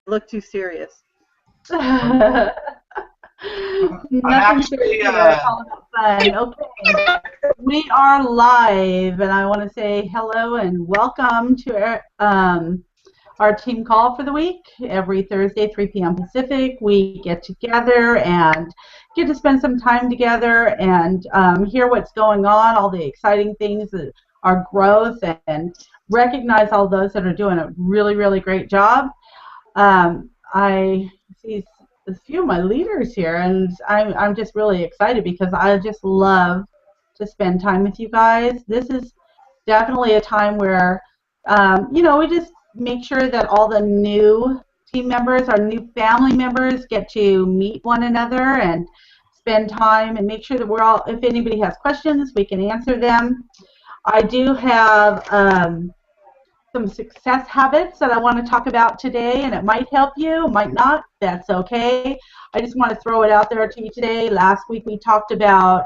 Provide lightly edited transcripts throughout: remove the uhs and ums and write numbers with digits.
look too serious. I'm Nothing actually, serious here. It's all about fun. Okay, we are live, and I want to say hello and welcome to our team call for the week. Every Thursday, 3 p.m. Pacific, we get together and get to spend some time together and hear what's going on, all the exciting things, our growth, and recognize all those that are doing a really, really great job. I see a few of my leaders here, and I'm just really excited because I just love to spend time with you guys. This is definitely a time where, we just make sure that all the new team members, our new family members, get to meet one another and spend time and make sure that we're all, if anybody has questions, we can answer them. I do have some success habits that I want to talk about today, and it might help you, might not. That's okay. I just want to throw it out there to you today. Last week we talked about,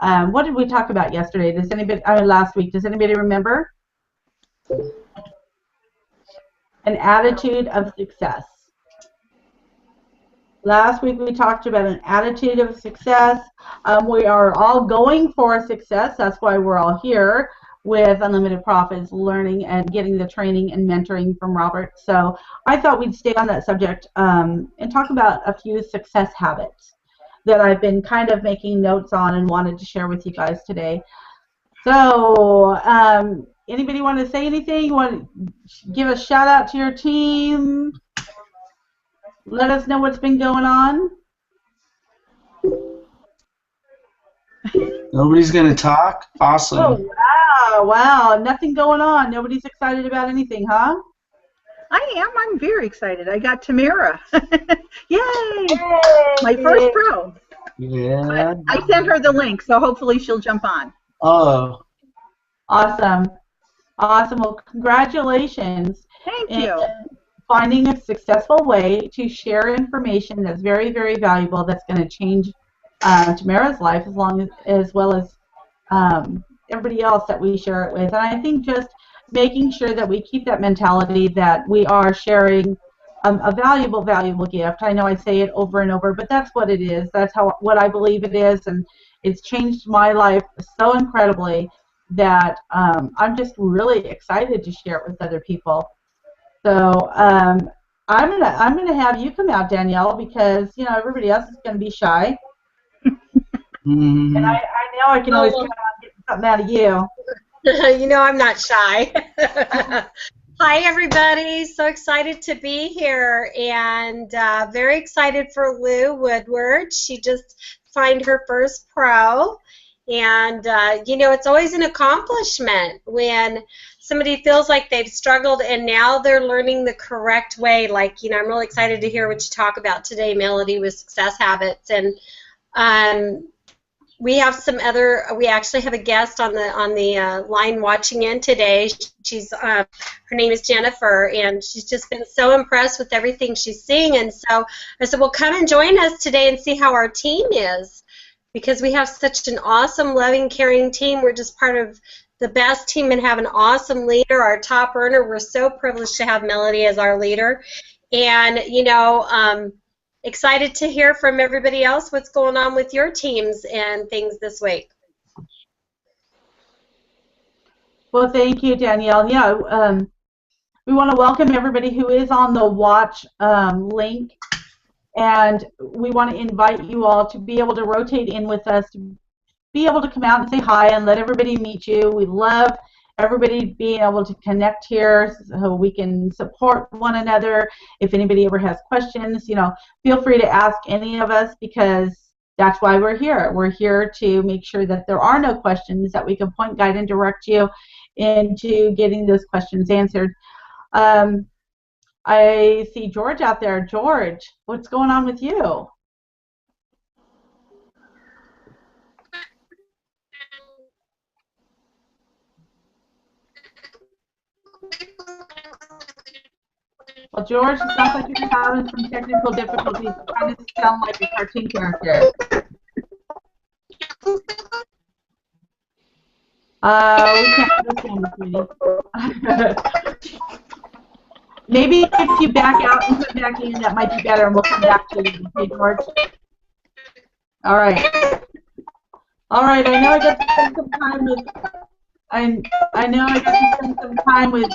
what did we talk about yesterday? Does anybody, last week, does anybody remember? An attitude of success. Last week we talked about an attitude of success. We are all going for success. That's why we're all here with Unlimited Profits, learning and getting the training and mentoring from Robert. So I thought we'd stay on that subject and talk about a few success habits that I've been kind of making notes on and wanted to share with you guys today. So anybody want to say anything? Want to give a shout out to your team? Let us know what's been going on. Nobody's going to talk? Awesome. Oh, wow. Nothing going on. Nobody's excited about anything, huh? I am. I'm very excited. I got Tamara. Yay! Yay! My first pro. Yeah. I sent her the link, so hopefully she'll jump on. Oh. Awesome. Awesome. Well, congratulations. Thank you. Finding a successful way to share information that's very, very valuable that's going to change Tamara's life as well as everybody else that we share it with. And I think just making sure that we keep that mentality that we are sharing a valuable, valuable gift. I know I say it over and over, but that's what it is. That's what I believe it is, and it's changed my life so incredibly that I'm just really excited to share it with other people. So I'm gonna have you come out, Danielle, because everybody else is gonna be shy, Mm-hmm. and I know I can always count on getting something out of you. I'm not shy. Hi, everybody. So excited to be here, and very excited for Lou Woodward. She just signed her first pro, and it's always an accomplishment when somebody feels like they've struggled and now they're learning the correct way. Like, I'm really excited to hear what you talk about today, Meladee, with success habits. And we have we actually have a guest on the line watching in today. She's her name is Jennifer, and she's just been so impressed with everything she's seeing. And so I said, well, come and join us today and see how our team is, because we have such an awesome, loving, caring team. We're just part of the best team and have an awesome leader, our top earner. We're so privileged to have Meladee as our leader. And, excited to hear from everybody else what's going on with your teams and things this week. Well, thank you, Danielle. Yeah, we want to welcome everybody who is on the watch link, and we want to invite you all to be able to rotate in with us, to be able to come out and say hi and let everybody meet you. We love everybody being able to connect here so we can support one another. If anybody ever has questions, feel free to ask any of us, because that's why we're here. We're here to make sure that there are no questions, that we can point, guide, and direct you into getting those questions answered. I see George out there. George, what's going on with you? Well, George, it sounds like you're having some technical difficulties. You kind of sound like a cartoon character. We can't understand you, sweetie. Maybe if you back out and come back in, that might be better, and we'll come back to you. Okay, George? All right. All right, I know I got to spend some time with I know I got to spend some time with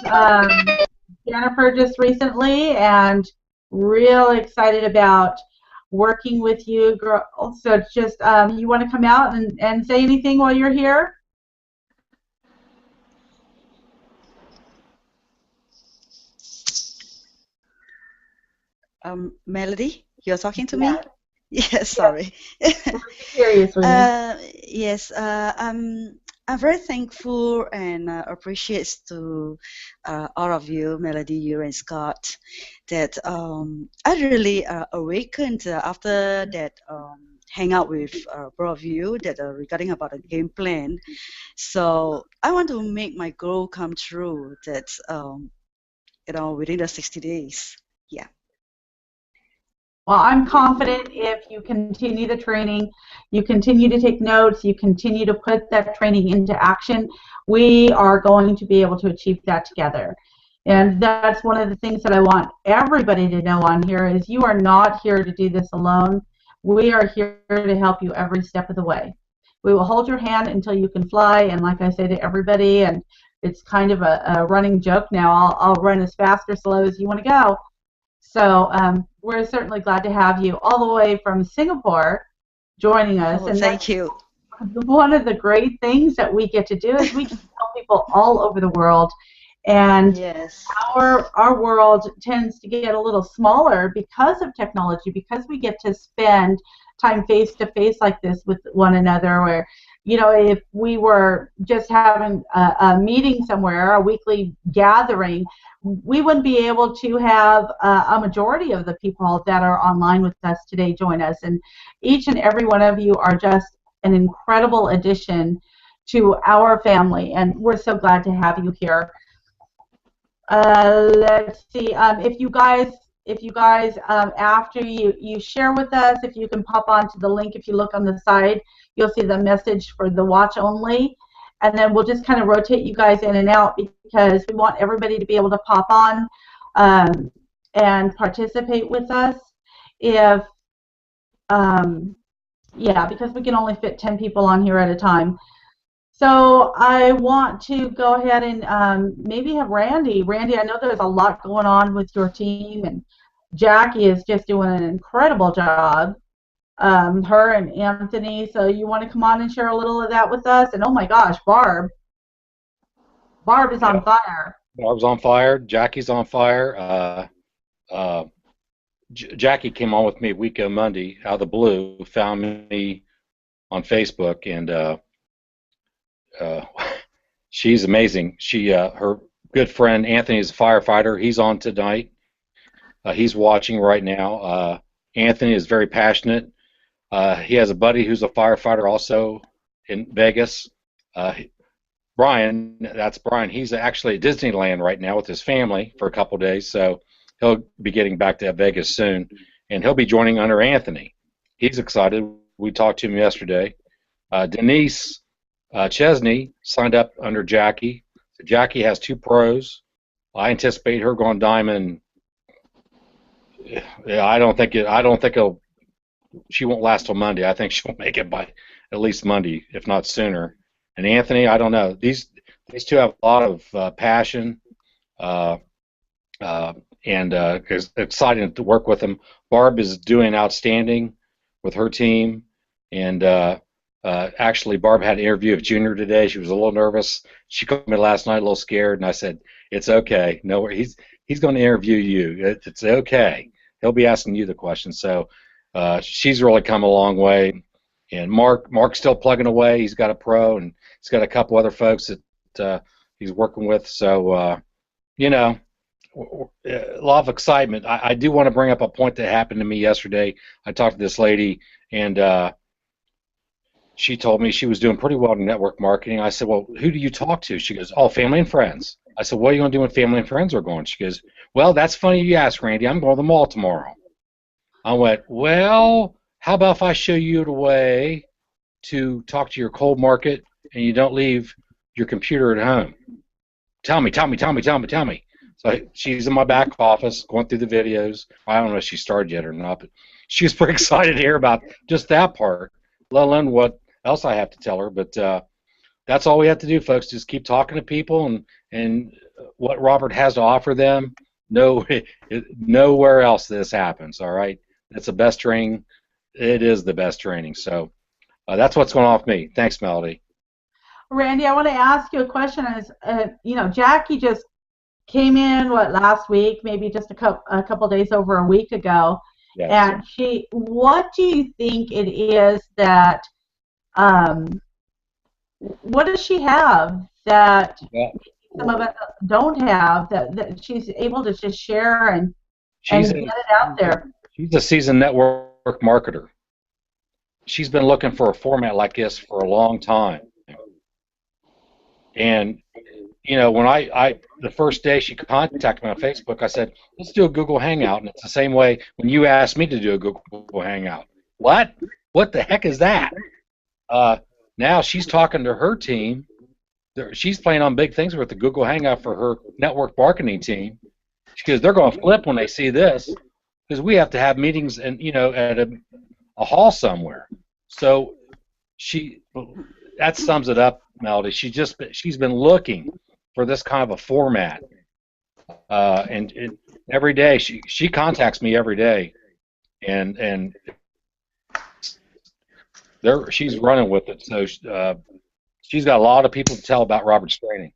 Jennifer just recently, and real excited about working with you, girl. So just you want to come out and say anything while you're here? Melody, you're talking to me? Yeah. Yes, sorry. Seriously. Yes, I'm very thankful and appreciate to all of you, Melody, you and Scott, that I really awakened after that hangout with both of you that regarding about the game plan. So I want to make my goal come true. That within the 60 days. Yeah. Well, I'm confident if you continue the training, you continue to take notes, you continue to put that training into action, we are going to be able to achieve that together. And that's one of the things that I want everybody to know on here is you are not here to do this alone. We are here to help you every step of the way. We will hold your hand until you can fly, and like I say to everybody, and it's kind of a running joke now, I'll run as fast or slow as you want to go. So we're certainly glad to have you all the way from Singapore joining us. Oh, and thank you. One of the great things that we get to do is we can help people all over the world. And yes, our world tends to get a little smaller because of technology, because we get to spend time face to face like this with one another. Where, if we were just having a meeting somewhere, a weekly gathering, we wouldn't be able to have a majority of the people that are online with us today join us. And each and every one of you are just an incredible addition to our family, and we're so glad to have you here. Let's see. If you guys, after you share with us, if you can pop onto the link, if you look on the side, you'll see the message for the watch only, and then we'll just kind of rotate you guys in and out because we want everybody to be able to pop on and participate with us. If yeah, because we can only fit 10 people on here at a time. So I want to go ahead and maybe have Randy. Randy, I know there's a lot going on with your team, and Jackie is just doing an incredible job, her and Anthony. So you want to come on and share a little of that with us? And oh my gosh, Barb is on fire. Barb's on fire. Jackie's on fire. Jackie came on with me a week ago Monday out of the blue, found me on Facebook, and she's amazing. Her good friend Anthony is a firefighter. He's on tonight. He's watching right now. Anthony is very passionate. He has a buddy who's a firefighter also in Vegas. Brian, that's Brian. He's actually at Disneyland right now with his family for a couple of days, so he'll be getting back to Vegas soon, and he'll be joining under Anthony. He's excited. We talked to him yesterday. Denise Chesney signed up under Jackie. So Jackie has 2 pros. I anticipate her going diamond. I don't think she won't last till Monday. I think she'll make it by at least Monday, if not sooner. And Anthony, I don't know. These 2 have a lot of passion, and it's exciting to work with them. Barb is doing outstanding with her team, and actually, Barb had an interview with Junior today. She was a little nervous. She called me last night, a little scared, and I said, "It's okay. No, he's going to interview you. It's okay. He'll be asking you the questions." So she's really come a long way. And Mark's still plugging away. He's got a pro, and he's got a couple other folks that he's working with. So a lot of excitement. I do want to bring up a point that happened to me yesterday. I talked to this lady, and she told me she was doing pretty well in network marketing. I said, "Well, who do you talk to?" She goes, "Oh, family and friends." I said, "What are you going to do when family and friends are going?" She goes, "Well, that's funny you ask, Randy. I'm going to the mall tomorrow." I went, "Well, how about if I show you the way to talk to your cold market and you don't leave your computer at home? Tell me. So she's in my back office going through the videos. I don't know if she started yet or not, but she was pretty excited to hear about just that part, let alone what else I have to tell her. But that's all we have to do, folks. Just keep talking to people and what Robert has to offer them. No, nowhere else this happens. All right, it's the best training. It is the best training. So that's what's going on with me. Thanks, Meladee. Randy, I want to ask you a question. Jackie just came in last week, maybe just a couple days over a week ago, Yes. and what do you think it is that what does she have that some of us don't have that she's able to just share and get it out there? She's a seasoned network marketer. She's been looking for a format like this for a long time. And, when the first day she contacted me on Facebook, I said, let's do a Google Hangout. And it's the same way when you asked me to do a Google Hangout. What? What the heck is that? Now she's talking to her team. She's playing on big things with the Google Hangout for her network marketing team, because they're going to flip when they see this, because we have to have meetings and at a hall somewhere. So that sums it up, Meladee. She's been looking for this kind of a format, and every day she contacts me every day, and she's running with it. So she's got a lot of people to tell about Robert's training.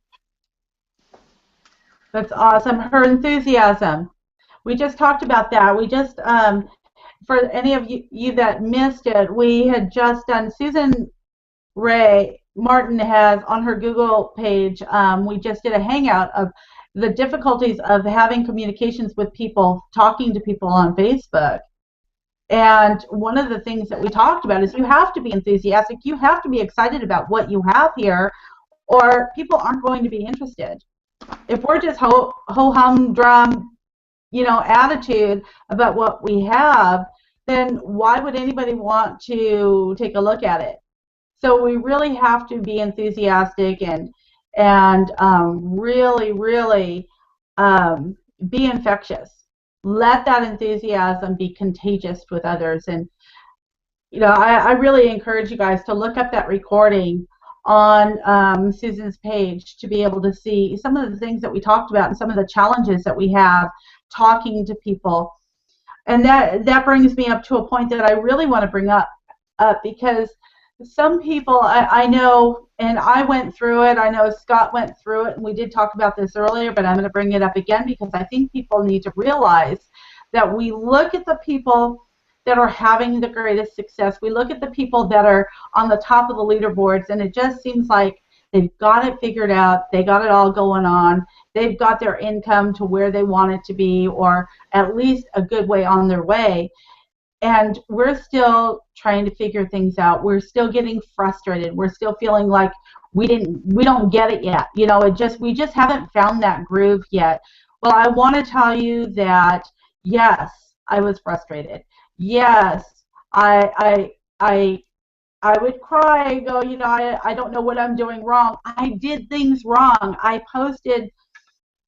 That's awesome. Her enthusiasm. We just talked about that. We just, for any of you that missed it, we had just done, Susan Ray Martin has on her Google page, we just did a hangout of the difficulties of having communications with people, talking to people on Facebook. And one of the things that we talked about is you have to be enthusiastic, you have to be excited about what you have here, or people aren't going to be interested. If we're just ho-hum-drum, attitude about what we have, then why would anybody want to take a look at it? So we really have to be enthusiastic and really, really be infectious. Let that enthusiasm be contagious with others. And I really encourage you guys to look up that recording on Susan's page to be able to see some of the things that we talked about and some of the challenges that we have talking to people. And that brings me up to a point that I really want to bring up because some people I know, and I went through it, I know Scott went through it, and we did talk about this earlier, but I'm going to bring it up again because I think people need to realize that we look at the people that are having the greatest success, we look at the people that are on the top of the leaderboards, and it just seems like they've got it figured out, they got it all going on, they've got their income to where they want it to be, or at least a good way on their way. And we're still trying to figure things out. We're still getting frustrated. We're still feeling like we don't get it yet. We just haven't found that groove yet. Well, I want to tell you that yes, I was frustrated. Yes, I would cry and go, I don't know what I'm doing wrong. I did things wrong. I posted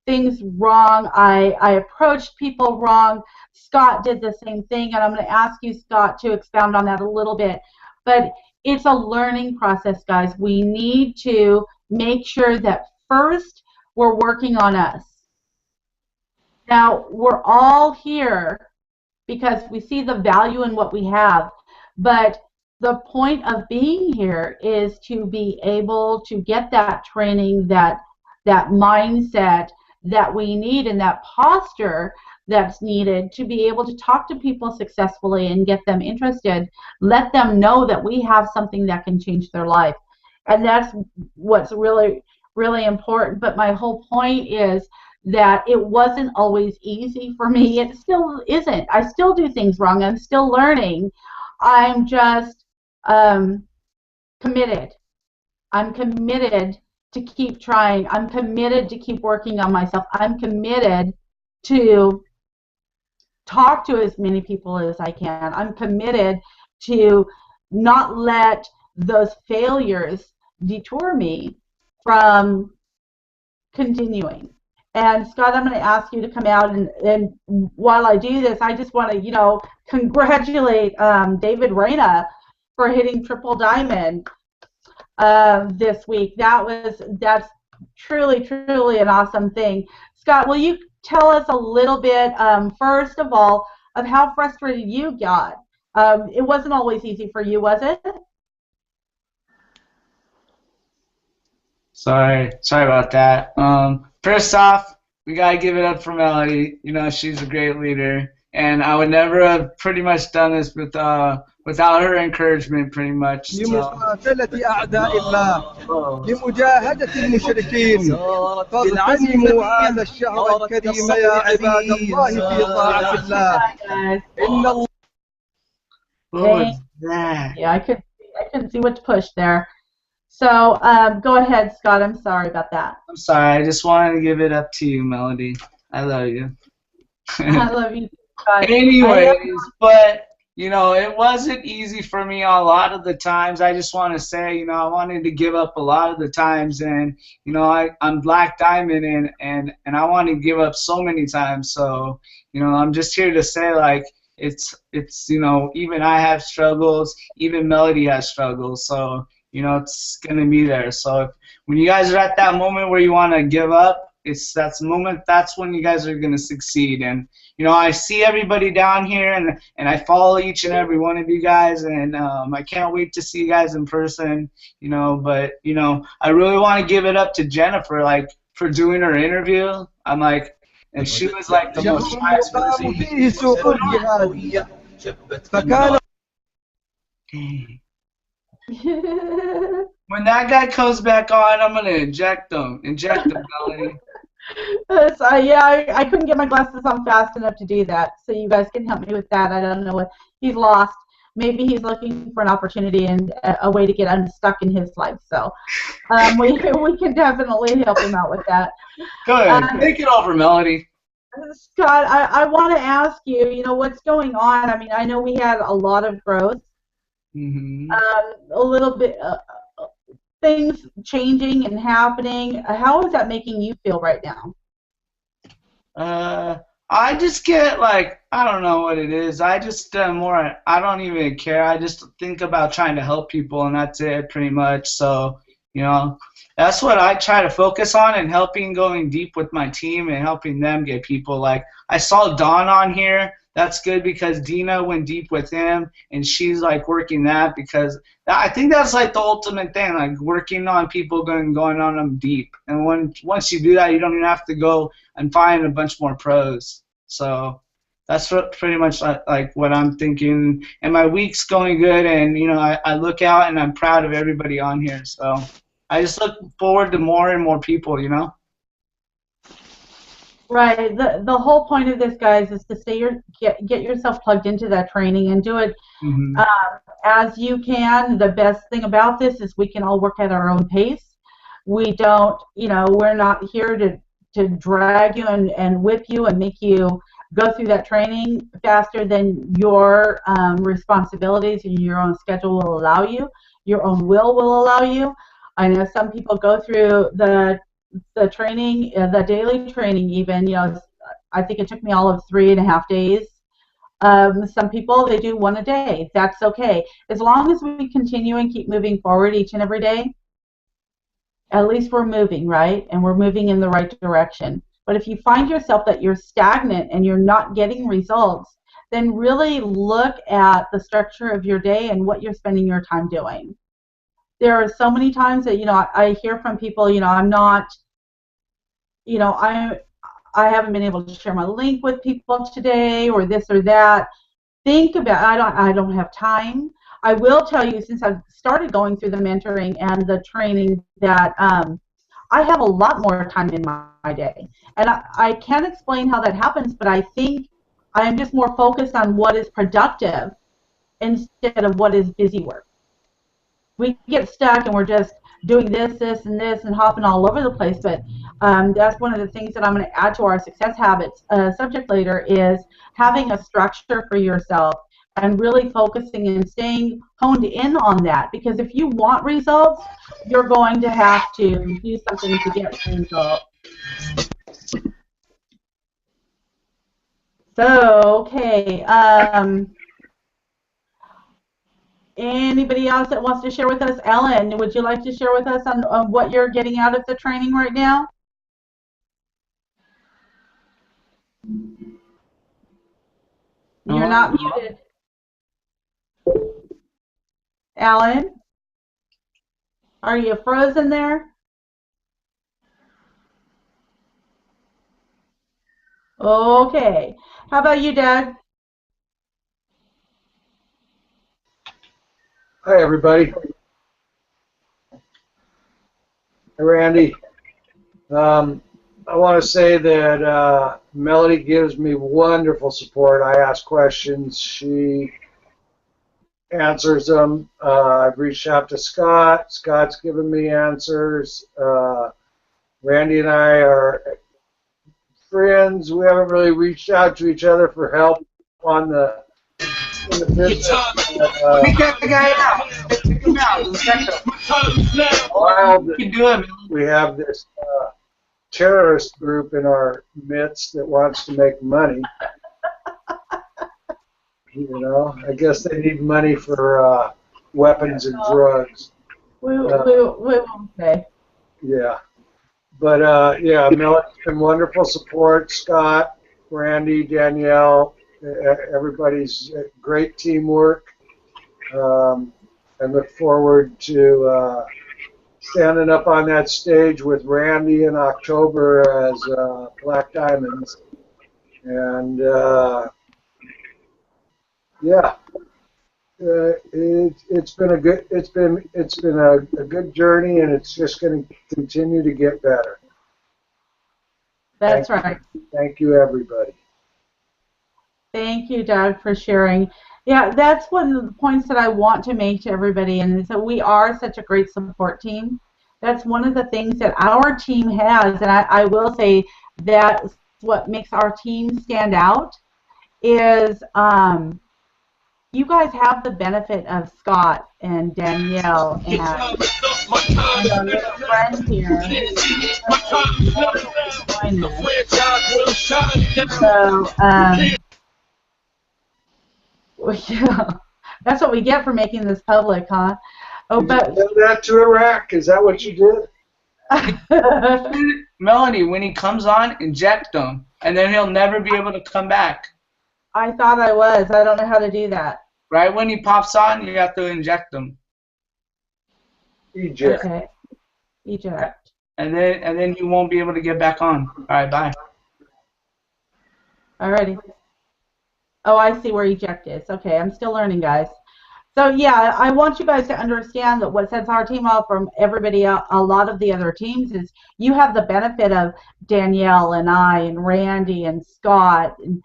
things wrong. I approached people wrong. Scott did the same thing, and I'm going to ask you, Scott, to expound on that a little bit. But it's a learning process, guys. We need to make sure that first we're working on us. Now, we're all here because we see the value in what we have, but the point of being here is to be able to get that training, that mindset that we need, and that posture that's needed to be able to talk to people successfully and get them interested, let them know that we have something that can change their life. And that's what's really, really important. But my whole point is that it wasn't always easy for me. It still isn't. I still do things wrong. I'm still learning. I'm just committed. I'm committed to keep trying. I'm committed to keep working on myself. I'm committed to talk to as many people as I can. I'm committed to not let those failures detour me from continuing. And Scott, I'm going to ask you to come out, and while I do this, I just want to, congratulate David Reyna for hitting triple diamond this week. That's truly, truly an awesome thing. Scott, will you tell us a little bit, first of all, of how frustrated you got? It wasn't always easy for you, was it? Sorry about that. First off, we gotta give it up for Meladee. She's a great leader, and I would never have pretty much done this without her encouragement, pretty much. لمقاتلة أعداء الله لمجاهدة المشركين فاغتنموا هذا الشهر الكريم يا عباد الله في طاعة الله إن الله. What was that? Yeah, I couldn't see what to push there. So go ahead, Scott. I'm sorry about that. I'm sorry. I just wanted to give it up to you, Meladee. I love you. I love you, Scott. Anyways, but it wasn't easy for me a lot of the times. I just want to say, I wanted to give up a lot of the times, and I'm Black Diamond, and I want to give up so many times. So I'm just here to say, like, it's even I have struggles, even Meladee has struggles. So it's gonna be there. So when you guys are at that moment where you want to give up, that's when you guys are gonna succeed. And I see everybody down here, and I follow each and every one of you guys, and I can't wait to see you guys in person. But I really want to give it up to Jennifer, like, for doing her interview. I'm like, and she was like the most nice person. فيه سوق الجهاد فكان. When that guy comes back on, I'm gonna inject him, Meladee. I couldn't get my glasses on fast enough to do that, so you guys can help me with that. I don't know what he's lost. Maybe he's looking for an opportunity and a way to get unstuck in his life. So we can definitely help him out with that. Go ahead, take it over, Meladee. Scott, I want to ask you, what's going on? I mean, I know we had a lot of growth. Mm-hmm. A little bit, things changing and happening. How is that making you feel right now? I just get, like, I don't know what it is. I just I don't even care. I just think about trying to help people, and that's it, pretty much. So, that's what I try to focus on, and going deep with my team and helping them get people. Like, I saw Dawn on here. That's good because Dina went deep with him, and she's like working that, because I think that's like the ultimate thing, like working on people, going on them deep. And once you do that, you don't even have to go and find a bunch more pros. So that's pretty much like what I'm thinking. And my week's going good, and I look out and I'm proud of everybody on here. So I just look forward to more and more people, Right. The whole point of this, guys, is to get yourself plugged into that training and do it as you can. The best thing about this is we can all work at our own pace. We don't, we're not here to drag you and whip you and make you go through that training faster than your responsibilities and your own schedule will allow you. Your own will allow you. I know some people go through the training, the daily training even, I think it took me all of 3.5 days. Some people, they do one a day. That's okay. As long as we continue and keep moving forward each and every day, at least we're moving, right? And we're moving in the right direction. But if you find yourself that you're stagnant and you're not getting results, then really look at the structure of your day and what you're spending your time doing. There are so many times that, I hear from people, I'm not, I haven't been able to share my link with people today, or this or that. Think about, I don't have time. I will tell you, since I've started going through the mentoring and the training, that I have a lot more time in my day. And I can't explain how that happens, but I think I'm just more focused on what is productive instead of what is busy work. We get stuck and we're just doing this, and this, and hopping all over the place. But that's one of the things that I'm going to add to our success habits subject later, is having a structure for yourself and really focusing and staying honed in on that. Because if you want results, you're going to have to do something to get results. So, okay. Anybody else that wants to share with us? Ellen, would you like to share with us on what you're getting out of the training right now? You're not muted. Alan, are you frozen there? Okay. How about you, Doug? Hi, everybody. Hey, Randy. I want to say that Melody gives me wonderful support. I ask questions. She answers them. I've reached out to Scott. Scott's given me answers. Randy and I are friends. We haven't really reached out to each other for help on in the business. Get the guy out. Take him out. We have this terrorist group in our midst that wants to make money. You know, I guess they need money for weapons and drugs. We won't say. Yeah. But, yeah, Melody's been wonderful support. Scott, Randy, Danielle, everybody's great teamwork. I look forward to standing up on that stage with Randy in October as Black Diamonds. And, yeah. It's been a good journey, and it's just going to continue to get better. That's right. Thank you, everybody. Thank you, Doug, for sharing. Yeah, that's one of the points that I want to make to everybody, and is that we are such a great support team. That's one of the things that our team has, and I will say that's what makes our team stand out, is you guys have the benefit of Scott and Danielle and our little friend here. So, yeah, that's what we get for making this public, huh? Oh, but Did you send that to Iraq? Is that what you did? Melanie, when he comes on, inject him, and then he'll never be able to come back. I thought I was. I don't know how to do that. Right when he pops on, you have to inject him. Eject. Okay. Eject. And then you won't be able to get back on. All right, bye. Alrighty. Oh, I see where eject is. Okay, I'm still learning, guys. So yeah, I want you guys to understand that what sets our team off from everybody else, a lot of the other teams, is you have the benefit of Danielle and I and Randy and Scott and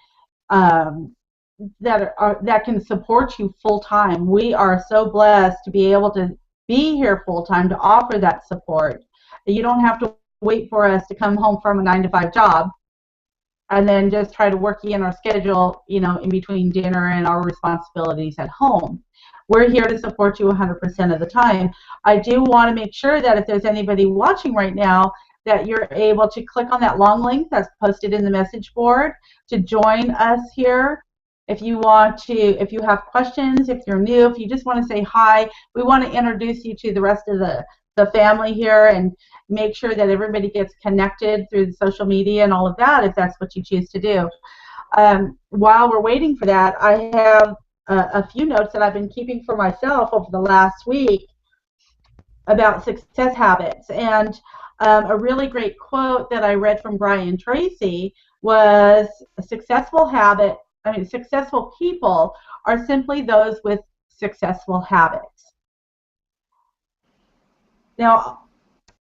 that can support you full time. We are so blessed to be able to be here full time to offer that support. You don't have to wait for us to come home from a 9-to-5 job and then just try to work in our schedule, you know, in between dinner and our responsibilities at home. We're here to support you 100% of the time. I do want to make sure that if there's anybody watching right now, that you're able to click on that long link that's posted in the message board to join us here. If you want to, if you have questions, if you're new, if you just want to say hi, we want to introduce you to the rest of the family here and make sure that everybody gets connected through the social media and all of that if that's what you choose to do. While we're waiting for that, I have a few notes that I've been keeping for myself over the last week about success habits. And a really great quote that I read from Brian Tracy was, successful people are simply those with successful habits. Now,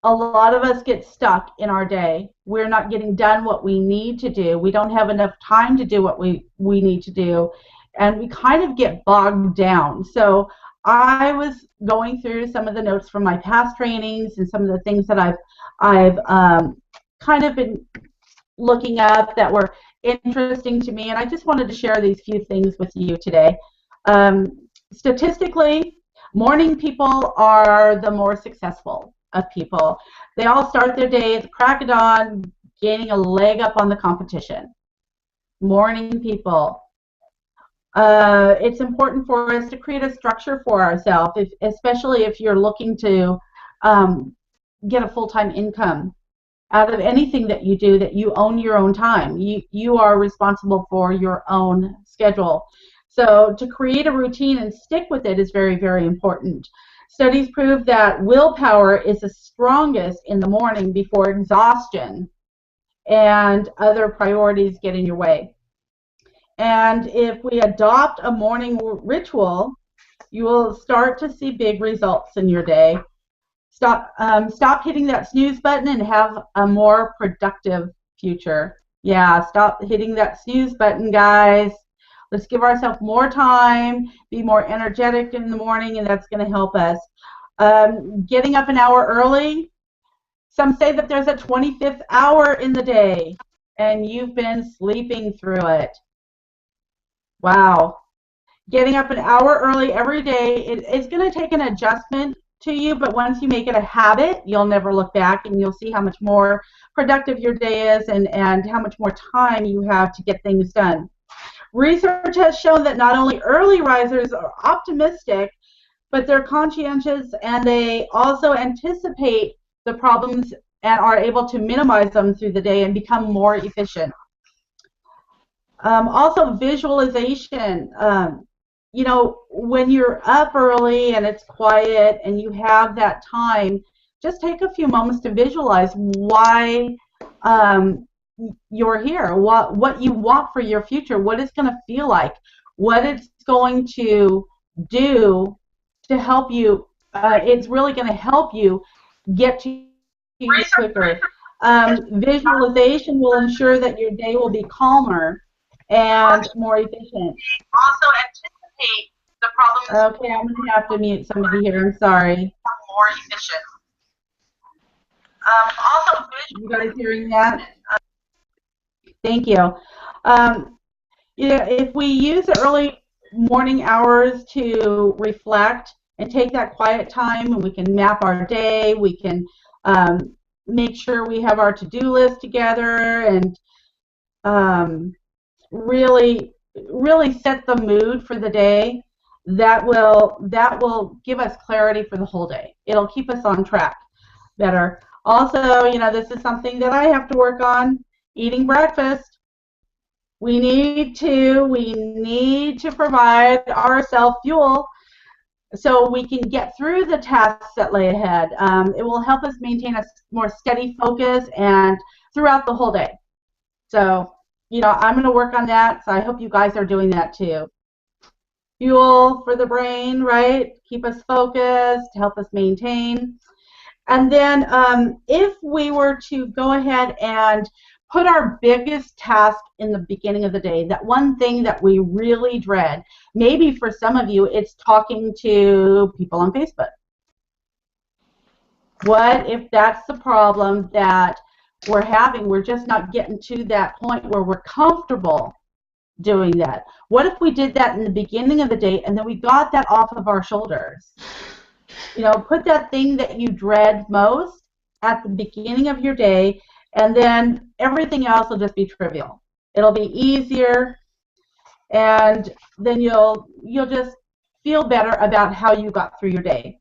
a lot of us get stuck in our day. We're not getting done what we need to do. We don't have enough time to do what we need to do, and we kind of get bogged down. So I was going through some of the notes from my past trainings and some of the things that I've kind of been looking up that were interesting to me, and I just wanted to share these few things with you today. Statistically, morning people are the more successful of people. They all start their day at the crack of dawn, gaining a leg up on the competition. Morning people. It's important for us to create a structure for ourselves, especially if you're looking to get a full-time income out of anything that you do, that you own your own time. You are responsible for your own schedule. So to create a routine and stick with it is very, very important. Studies prove that willpower is the strongest in the morning before exhaustion and other priorities get in your way. And if we adopt a morning ritual, you will start to see big results in your day. Stop hitting that snooze button and have a more productive future. Yeah, stop hitting that snooze button, guys. Let's give ourselves more time, be more energetic in the morning, and that's going to help us. Getting up an hour early, some say that there's a 25th hour in the day, and you've been sleeping through it. Wow. Getting up an hour early every day, it's going to take an adjustment to you, but once you make it a habit, you'll never look back, and you'll see how much more productive your day is and how much more time you have to get things done. Research has shown that not only early risers are optimistic, but they're conscientious, and they also anticipate the problems and are able to minimize them through the day and become more efficient. Also, visualization. You know, when you're up early and it's quiet and you have that time, just take a few moments to visualize why you're here, what you want for your future, what it's going to feel like, what it's going to do to help you. It's really going to help you get to you quicker. Visualization will ensure that your day will be calmer and more efficient. Also anticipate the problems. Okay, I'm going to have to mute somebody here. I'm sorry. More efficient. Also, you guys hearing that? Thank you. Yeah, if we use the early morning hours to reflect and take that quiet time, and we can map our day, we can make sure we have our to-do list together, and really set the mood for the day. That will give us clarity for the whole day. It'll keep us on track better. Also, you know, this is something that I have to work on, eating breakfast. We need to provide ourselves fuel so we can get through the tasks that lay ahead. It will help us maintain a more steady focus and throughout the whole day. So, you know, I'm going to work on that, so I hope you guys are doing that too. Fuel for the brain, right? Keep us focused, help us maintain. And then if we were to go ahead and put our biggest task in the beginning of the day, that one thing that we really dread, maybe for some of you it's talking to people on Facebook. What if that's the problem that we're having? We're just not getting to that point where we're comfortable doing that. What if we did that in the beginning of the day and then we got that off of our shoulders? You know, put that thing that you dread most at the beginning of your day, and then everything else will just be trivial. It'll be easier, and then you'll just feel better about how you got through your day.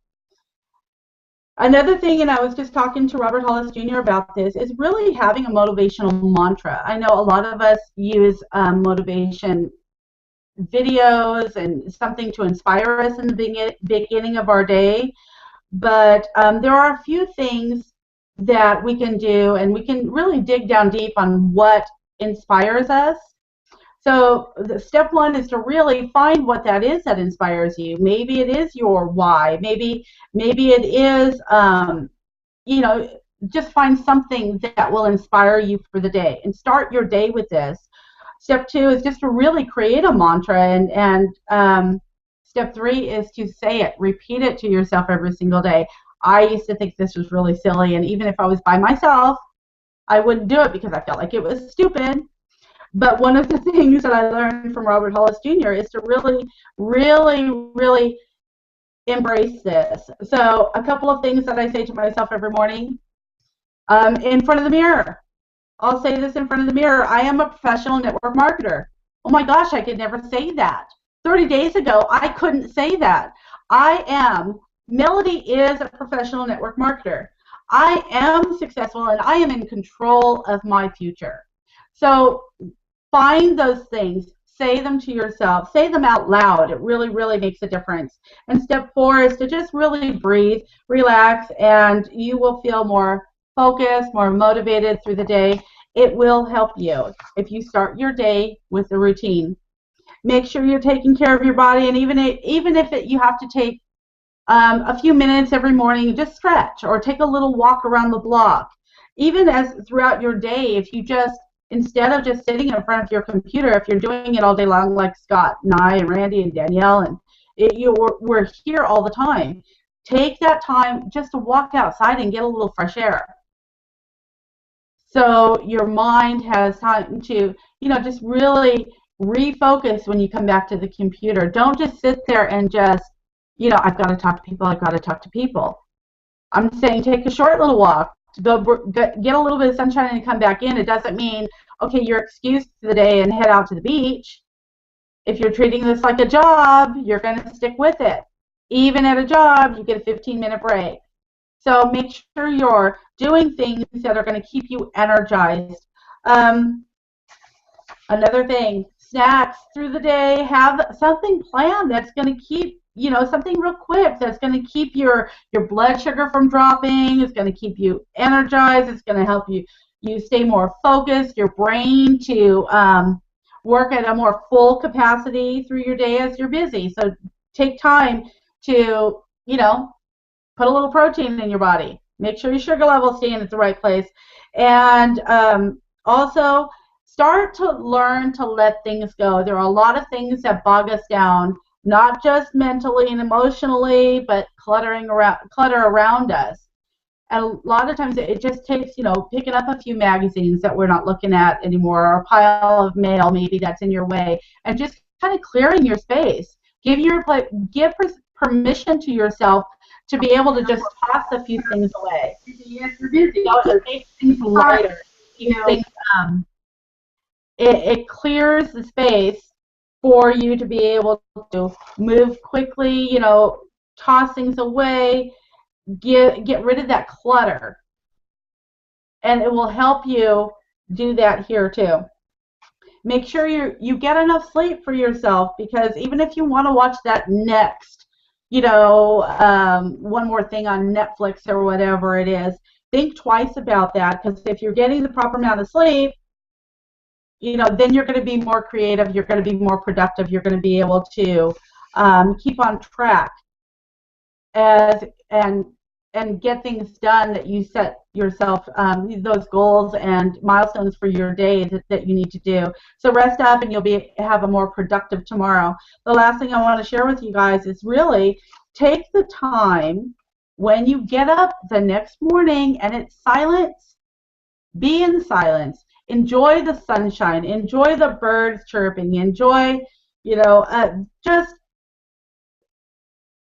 Another thing, and I was just talking to Robert Hollis Jr. about this, is really having a motivational mantra. I know a lot of us use motivation videos and something to inspire us in the beginning of our day, but there are a few things that we can do, and we can really dig down deep on what inspires us. So the step one is to really find what that is that inspires you. Maybe it is your why. Maybe it is, you know, just find something that will inspire you for the day and start your day with this. Step two is just to really create a mantra, and step three is to say it, repeat it to yourself every single day. I used to think this was really silly, and even if I was by myself, I wouldn't do it because I felt like it was stupid. But one of the things that I learned from Robert Hollis Jr. is to really, really, really embrace this. So a couple of things that I say to myself every morning, in front of the mirror, I'll say this in front of the mirror. I am a professional network marketer. Oh my gosh, I could never say that. 30 days ago, I couldn't say that. Meladee is a professional network marketer. I am successful and I am in control of my future. So find those things, say them to yourself, say them out loud. It really, really makes a difference. And step 4 is to just really breathe, relax, and you will feel more focused, more motivated through the day. It will help you if you start your day with a routine. Make sure you're taking care of your body, and even if you have to take a few minutes every morning, just stretch or take a little walk around the block. Even as throughout your day, if you just, instead of just sitting in front of your computer, if you're doing it all day long like Scott and I and Randy and Danielle, and we're here all the time, take that time just to walk outside and get a little fresh air. So your mind has time to, just really refocus when you come back to the computer. Don't just sit there and just, I've got to talk to people, I've got to talk to people. I'm saying take a short little walk, go get a little bit of sunshine and come back in. It doesn't mean, okay, you're excused for the day and head out to the beach. If you're treating this like a job, you're going to stick with it. Even at a job, you get a 15-minute break. So make sure you're doing things that are going to keep you energized. Another thing, snacks through the day. Have something planned that's going to keep, something real quick that's going to keep your blood sugar from dropping. It's going to keep you energized. It's going to help you stay more focused, your brain to work at a more full capacity through your day as you're busy. So take time to, put a little protein in your body. Make sure your sugar levels stay in at the right place. And also start to learn to let things go. There are a lot of things that bog us down, not just mentally and emotionally, but clutter around us. And a lot of times it just takes, picking up a few magazines that we're not looking at anymore, or a pile of mail maybe that's in your way, and just kind of clearing your space. Give permission to yourself to be able to just toss a few things away. Yes, you're busy. It makes things lighter. It clears the space for you to be able to move quickly, toss things away, get rid of that clutter. And it will help you do that here too. Make sure you get enough sleep for yourself, because even if you want to watch that next, one more thing on Netflix or whatever it is, think twice about that, because if you're getting the proper amount of sleep, then you're going to be more creative, you're going to be more productive, you're going to be able to keep on track and get things done that you set yourself, those goals and milestones for your day that you need to do. So rest up and you'll have a more productive tomorrow. The last thing I want to share with you guys is really take the time when you get up the next morning and it's silence, be in silence. Enjoy the sunshine. Enjoy the birds chirping. Enjoy, just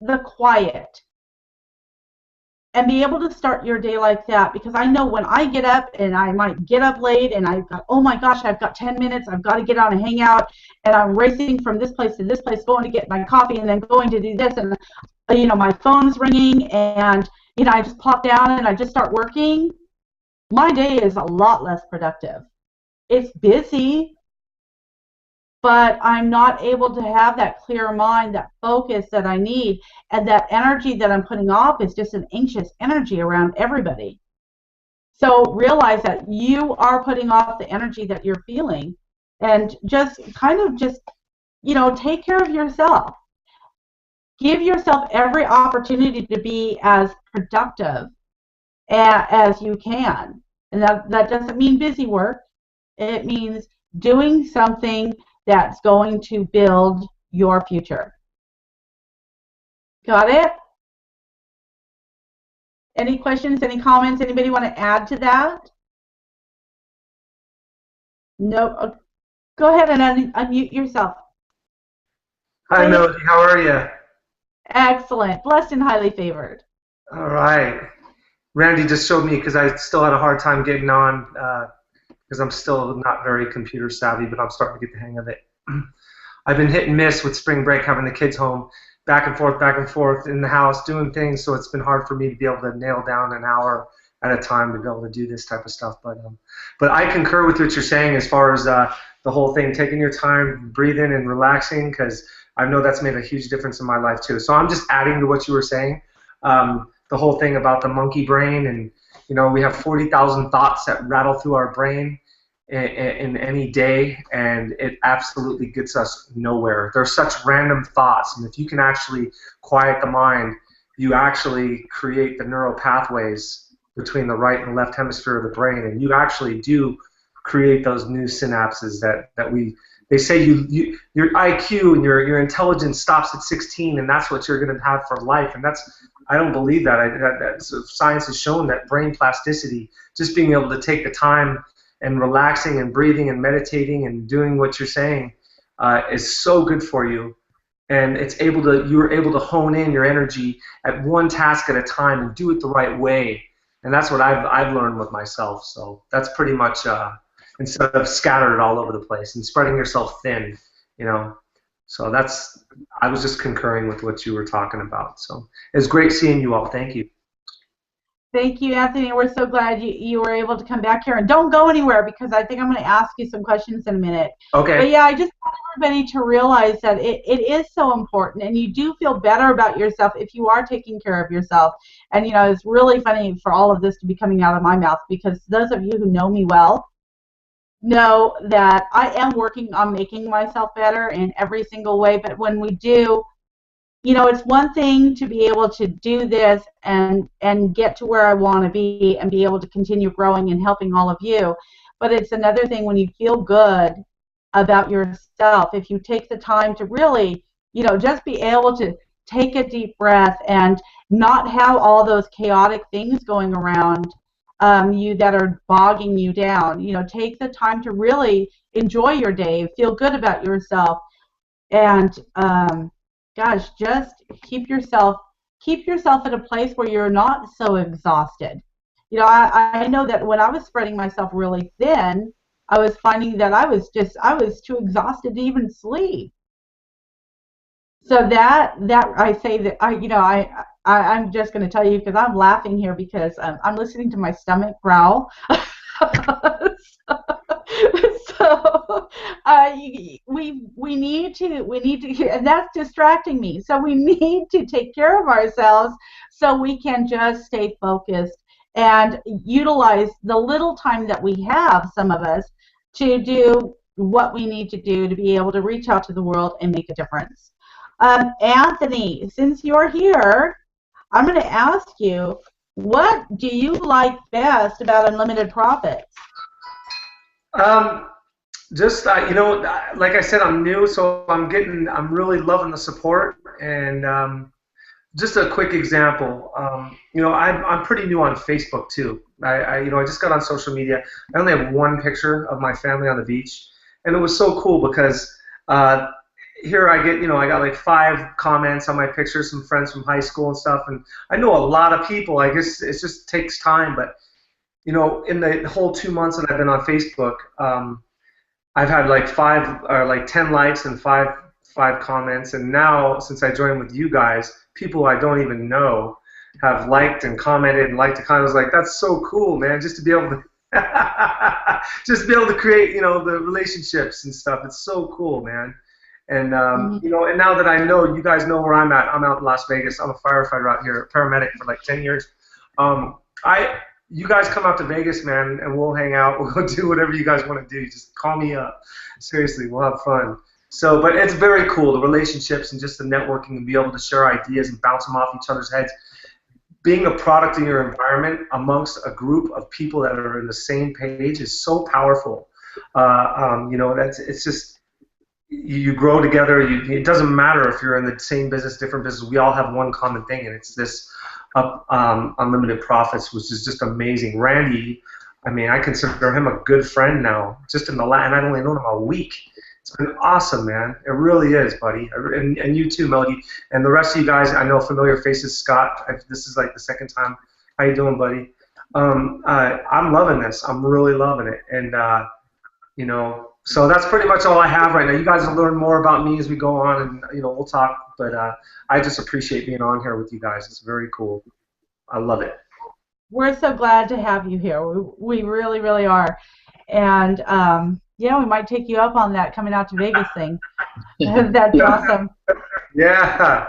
the quiet. And be able to start your day like that, because I know when I get up, and I might get up late, and I've got, oh my gosh, I've got 10 minutes, I've got to get on a Hangout, and I'm racing from this place to this place, going to get my coffee, and then going to do this, and my phone's ringing, and I just plop down and I just start working. My day is a lot less productive. It's busy, but I'm not able to have that clear mind, that focus that I need, and that energy that I'm putting off is just an anxious energy around everybody. So realize that you are putting off the energy that you're feeling, and just take care of yourself. Give yourself every opportunity to be as productive as you can. And that doesn't mean busy work. It means doing something that's going to build your future. Got it? Any questions, any comments? Anybody want to add to that? No? Go ahead and unmute yourself. Hi, Meladee. How are you? Excellent. Blessed and highly favored. All right. Randy just showed me, because I still had a hard time getting on because I'm still not very computer savvy, but I'm starting to get the hang of it. I've been hit and miss with spring break, having the kids home, back and forth in the house, doing things, so it's been hard for me to be able to nail down an hour at a time to be able to do this type of stuff. But I concur with what you're saying as far as the whole thing, taking your time, breathing and relaxing, because I know that's made a huge difference in my life too. So I'm just adding to what you were saying, the whole thing about the monkey brain, and we have 40,000 thoughts that rattle through our brain in any day, and it absolutely gets us nowhere. They're such random thoughts, and if you can actually quiet the mind, you actually create the neural pathways between the right and left hemisphere of the brain, and you actually do create those new synapses they say your IQ and your intelligence stops at 16, and that's what you're going to have for life. And I don't believe that. Science has shown that brain plasticity, just being able to take the time and relaxing and breathing and meditating and doing what you're saying, is so good for you. And you're able to hone in your energy at one task at a time and do it the right way. And that's what I've learned with myself. So that's pretty much instead of scattered all over the place and spreading yourself thin, So I was just concurring with what you were talking about. So it's great seeing you all. Thank you. Thank you, Anthony. We're so glad you were able to come back here. And don't go anywhere, because I think I'm going to ask you some questions in a minute. Okay. But yeah, I just want everybody to realize that it is so important, and you do feel better about yourself if you are taking care of yourself. And, it's really funny for all of this to be coming out of my mouth, because those of you who know me well know that I am working on making myself better in every single way. But when we do, it's one thing to be able to do this and get to where I want to be and be able to continue growing and helping all of you. But it's another thing when you feel good about yourself, if you take the time to really, just be able to take a deep breath and not have all those chaotic things going around you that are bogging you down. Take the time to really enjoy your day, feel good about yourself, and gosh, just keep yourself at a place where you're not so exhausted. I know that when I was spreading myself really thin, I was finding that I was too exhausted to even sleep. So that I say that I'm just going to tell you, because I'm laughing here because I'm listening to my stomach growl. So we need to, and that's distracting me. So we need to take care of ourselves so we can just stay focused and utilize the little time that we have, some of us, to do what we need to do to be able to reach out to the world and make a difference. Anthony, since you're here, I'm going to ask you, what do you like best about Unlimited Profits? Just like I said, I'm new, so I'm really loving the support. And just a quick example, I'm pretty new on Facebook too. I just got on social media. I only have one picture of my family on the beach, and it was so cool because here I got like 5 comments on my pictures, some friends from high school and stuff, and I know a lot of people. I guess it just takes time, but in the whole 2 months that I've been on Facebook, I've had like 10 likes and five comments, and now since I joined with you guys, people I don't even know have liked and commented and liked the comments. Like, that's so cool, man! Just to be able to create the relationships and stuff. It's so cool, man. And and now that I know you guys know where I'm at, I'm out in Las Vegas. I'm a firefighter out here, paramedic for like 10 years. You guys come out to Vegas, man, and we'll hang out. We'll do whatever you guys want to do. Just call me up. Seriously, we'll have fun. So, but it's very cool, the relationships and just the networking and be able to share ideas and bounce them off each other's heads. Being a product in your environment amongst a group of people that are in the same page is so powerful. It's just, you grow together. It doesn't matter if you're in the same business, different business. We all have one common thing, and it's this Unlimited Profits, which is just amazing. Randy, I consider him a good friend now. Just and I've only known him a week. It's been awesome, man. It really is, buddy. And you too, Meladee. And the rest of you guys, I know familiar faces. Scott, this is like the second time. How you doing, buddy? I'm loving this. I'm really loving it, and you know, so that's pretty much all I have right now. You guys will learn more about me as we go on, and you know, we'll talk. But I just appreciate being on here with you guys. It's very cool. I love it. We're so glad to have you here. We really, really are. And yeah, we might take you up on that coming out to Vegas thing. That'd be awesome. Yeah.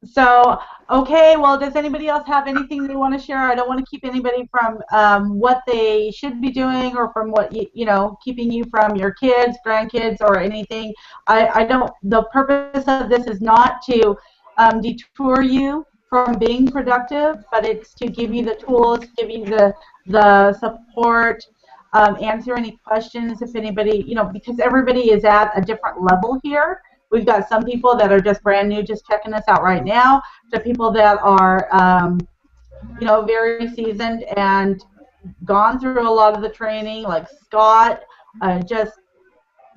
So, okay, well, does anybody else have anything they want to share? I don't want to keep anybody from what they should be doing or from what, you know, keeping you from your kids, grandkids, or anything. I don't, the purpose of this is not to detour you from being productive, but it's to give you the tools, give you the support, answer any questions if anybody, you know, because everybody is at a different level here. We've got some people that are just brand new, just checking us out right now, to people that are, you know, very seasoned and gone through a lot of the training, like Scott. Just,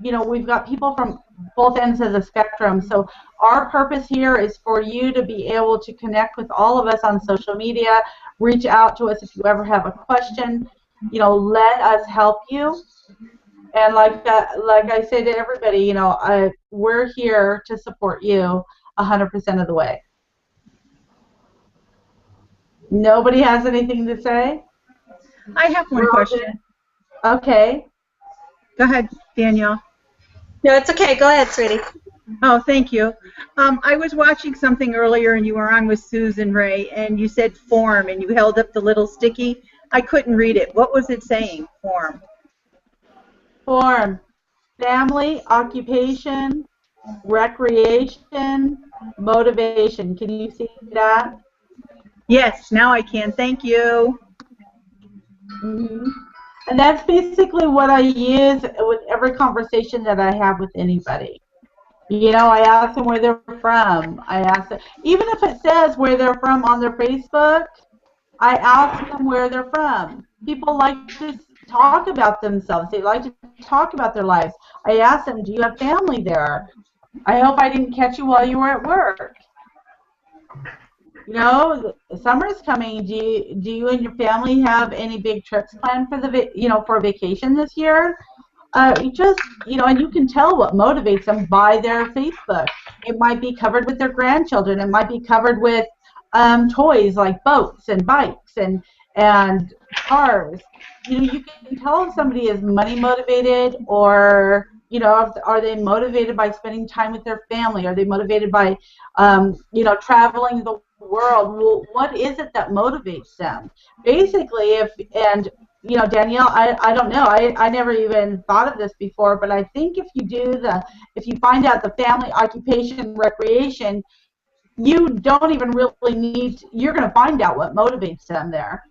you know, we've got people from both ends of the spectrum. So our purpose here is for you to be able to connect with all of us on social media, reach out to us if you ever have a question. You know, let us help you. And like I say to everybody, you know, we're here to support you 100% of the way. Nobody has anything to say? I have one question. Okay. Go ahead, Danielle. No, it's okay. Go ahead, sweetie. Oh, thank you. I was watching something earlier, and you were on with Susan Ray, and you said form, and you held up the little sticky. I couldn't read it. What was it saying, form? Form. Family, occupation, recreation, motivation. Can you see that? Yes, now I can. Thank you. Mm-hmm. And that's basically what I use with every conversation that I have with anybody. You know, I ask them where they're from. I ask them, even if it says where they're from on their Facebook, I ask them where they're from. People like to talk about themselves. They like to talk about their lives. I ask them, do you have family there? I hope I didn't catch you while you were at work. You know, summer's coming. Do you and your family have any big trips planned for for vacation this year? You know, and you can tell what motivates them by their Facebook. It might be covered with their grandchildren. It might be covered with toys like boats and bikes and cars. You know, you can tell if somebody is money motivated, or you know, are they motivated by spending time with their family? Are they motivated by you know, traveling the world? Well, what is it that motivates them? Basically, you know, Danielle, I don't know. I never even thought of this before, but I think if you find out the family, occupation, recreation, you don't even really you're going to find out what motivates them there,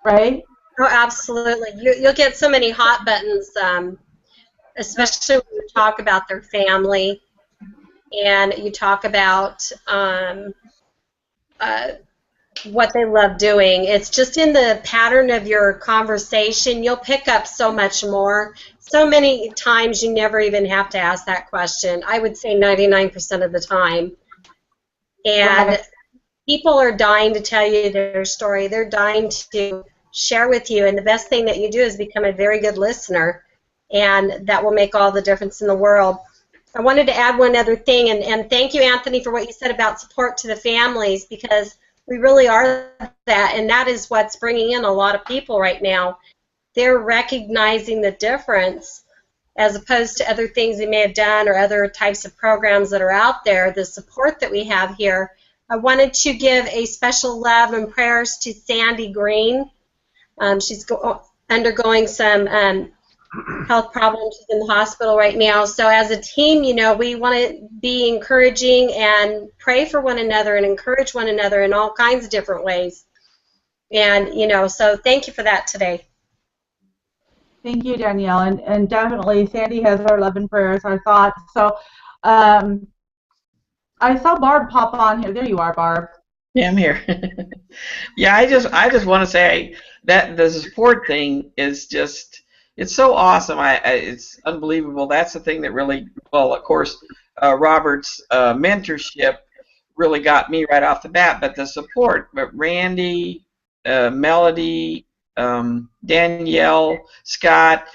right? Oh, absolutely. You'll get so many hot buttons, especially when you talk about their family and you talk about what they love doing. It's just in the pattern of your conversation, you'll pick up so much more. So many times you never even have to ask that question. I would say 99% of the time. And Right. people are dying to tell you their story. They're dying to share with you. And the best thing that you do is become a very good listener. And that will make all the difference in the world. I wanted to add one other thing. And thank you, Anthony, for what you said about support to the families, because we really are that. And that is what's bringing in a lot of people right now. They're recognizing the difference as opposed to other things they may have done or other types of programs that are out there, the support that we have here. I wanted to give a special love and prayers to Sandy Green. She's undergoing some health problems in the hospital right now. So as a team, you know, we want to be encouraging and pray for one another and encourage one another in all kinds of different ways. And, you know, so thank you for that today. Thank you, Danielle, and definitely Sandy has our love and prayers, our thoughts. So I saw Barb pop on here. There you are, Barb. Yeah, I'm here. Yeah, I just want to say that the support thing is just, it's so awesome. It's unbelievable. That's the thing that really, well, of course, Robert's mentorship really got me right off the bat, but the support. But Randy, Meladee, Danielle, Scott,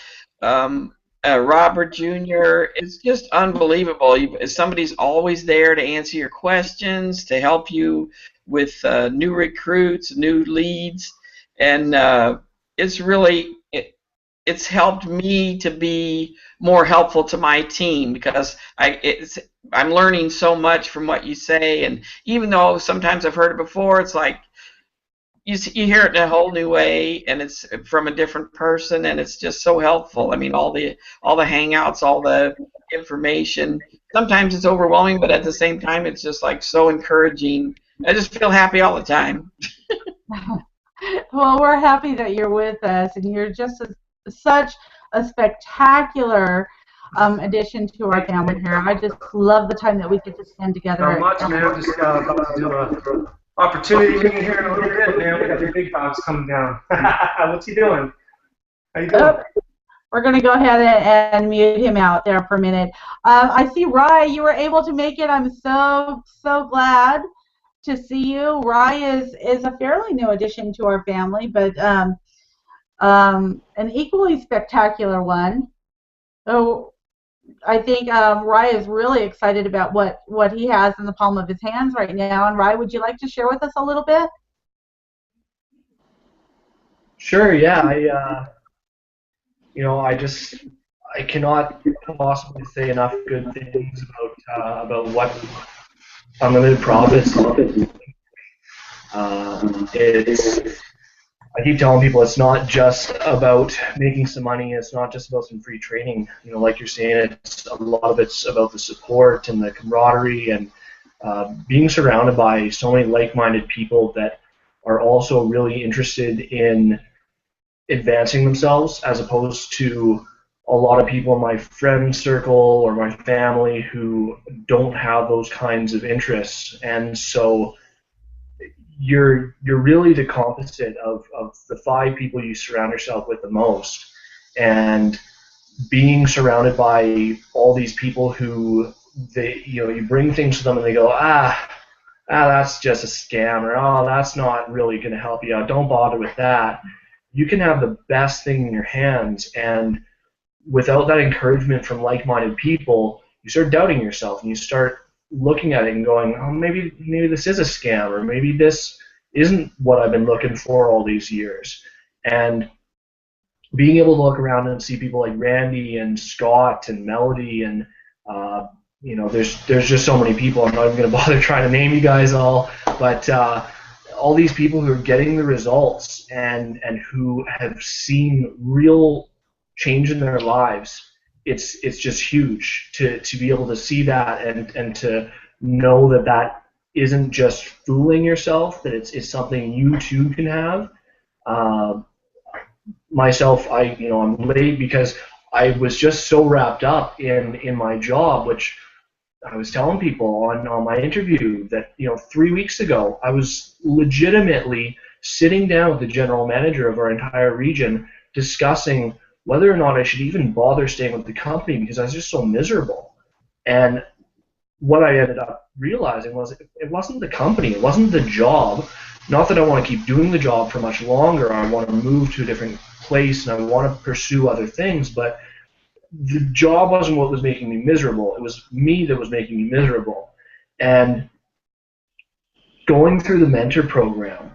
Robert Jr. It's just unbelievable. Somebody's always there to answer your questions, to help you with new recruits, new leads, and it's helped me to be more helpful to my team because I'm learning so much from what you say, and even though sometimes I've heard it before, it's like you hear it in a whole new way, and it's from a different person, and it's just so helpful. I mean, all the hangouts, all the information. Sometimes it's overwhelming, but at the same time, it's just like so encouraging. I just feel happy all the time. Well, we're happy that you're with us, and you're just such a spectacular addition to our family here. I just love the time that we get to spend together. Not much, man. Just about to do a opportunity meeting here in a little bit, man. We got the big dogs coming down. What's he doing? How you doing? We're going to go ahead and mute him out there for a minute. I see, Rye, you were able to make it. I'm so glad to see you. Rye is a fairly new addition to our family, but an equally spectacular one. Oh, I think Rye is really excited about what he has in the palm of his hands right now. And Rye, would you like to share with us a little bit? Sure. Yeah. I cannot possibly say enough good things about what unlimited profits. I keep telling people it's not just about making some money. It's not just about some free training. Like you're saying, a lot of it's about the support and the camaraderie and being surrounded by so many like-minded people that are also really interested in advancing themselves, as opposed to a lot of people in my friend circle or my family who don't have those kinds of interests. And so you're really the composite of the 5 people you surround yourself with the most, and being surrounded by all these people who you bring things to them and they go, that's just a scam, or oh, that's not really going to help you out, don't bother with that. You can have the best thing in your hands, and without that encouragement from like-minded people, you start doubting yourself and you start looking at it and going, oh, maybe this is a scam, or maybe this isn't what I've been looking for all these years. And being able to look around and see people like Randy and Scott and Meladee and there's just so many people. I'm not even going to bother trying to name you guys all, but all these people who are getting the results and who have seen real change in their lives. It's just huge to be able to see that and to know that isn't just fooling yourself, that it's something you too can have. Myself, I'm late because I was just so wrapped up in my job, which I was telling people on my interview that 3 weeks ago I was legitimately sitting down with the general manager of our entire region discussing whether or not I should even bother staying with the company because I was just so miserable. And what I ended up realizing was it wasn't the company, it wasn't the job. Not that I want to keep doing the job for much longer. I want to move to a different place and I want to pursue other things, but the job wasn't what was making me miserable. It was me that was making me miserable. And going through the mentor program,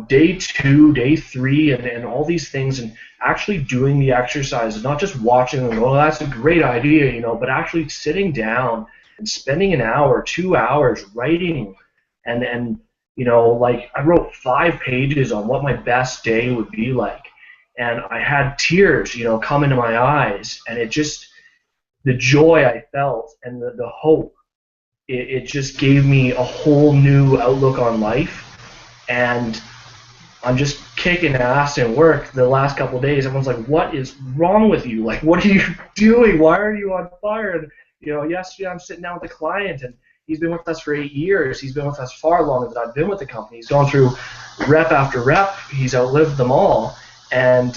day 2, day 3, and all these things, and actually doing the exercises, not just watching them, oh, that's a great idea, but actually sitting down and spending an hour, 2 hours writing, and I wrote 5 pages on what my best day would be like, and I had tears, come into my eyes, and it just, the joy I felt and the hope, it just gave me a whole new outlook on life. And I'm just kicking ass in work the last couple of days. Everyone's like, what is wrong with you? Like, what are you doing? Why are you on fire? And, yesterday I'm sitting down with a client, and he's been with us for 8 years. He's been with us far longer than I've been with the company. He's gone through rep after rep. He's outlived them all. And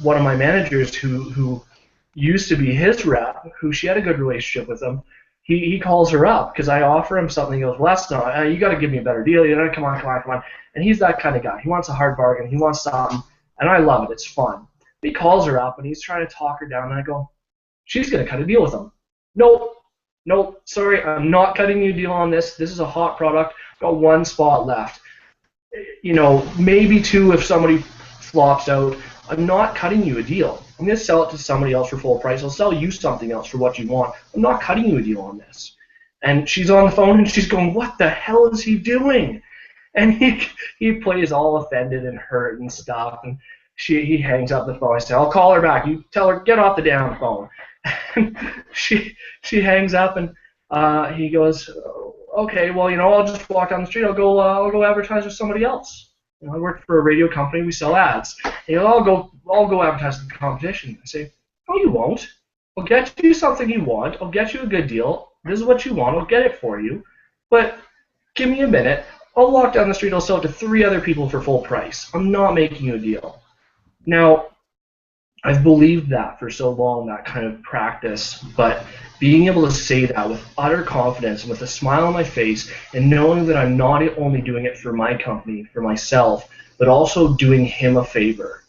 one of my managers who used to be his rep, who she had a good relationship with him, he calls her up because I offer him something. He goes, well, that's not. You got to give me a better deal. You know, come on, come on, come on. And he's that kind of guy. He wants a hard bargain. He wants something, and I love it. It's fun. He calls her up and he's trying to talk her down, and I go, she's gonna cut a deal with him. Nope, nope. Sorry, I'm not cutting you a deal on this. This is a hot product. I've got one spot left. You know, maybe two if somebody flops out. I'm not cutting you a deal. I'm going to sell it to somebody else for full price. I'll sell you something else for what you want. I'm not cutting you a deal on this. And she's on the phone and she's going, what the hell is he doing? And he plays all offended and hurt and stuff. And he hangs up the phone. I say, I'll call her back. You tell her, get off the damn phone. And she hangs up and he goes, okay, well, you know, I'll just walk down the street. I'll go advertise with somebody else. You know, I work for a radio company. We sell ads. You know, I'll go advertise in the competition. I say, no, you won't. I'll get you something you want. I'll get you a good deal. This is what you want. I'll get it for you. But give me a minute. I'll walk down the street. I'll sell it to 3 other people for full price. I'm not making you a deal. Now, I've believed that for so long, that kind of practice, but being able to say that with utter confidence and with a smile on my face and knowing that I'm not only doing it for my company, for myself, but also doing him a favor.